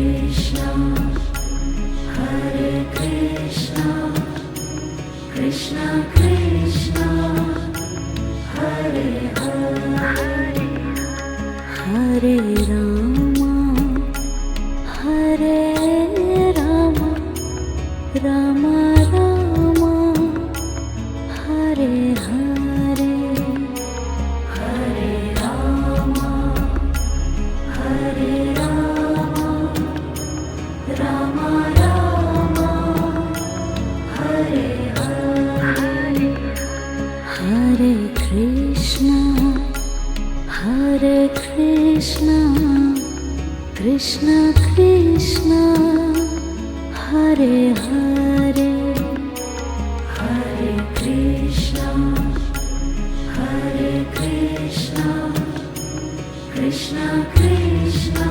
Krishna, Hare Krishna, Krishna Krishna, Hare Hare, Hare Rama, Hare Rama, Rama Rama, Hare Hare, Hare Rama, Hare Rama, Rama Rama, Hare Hare, Hare Krishna, Hare Krishna, Krishna Krishna, Hare Hare, Hare Krishna, Hare Krishna, Krishna Krishna,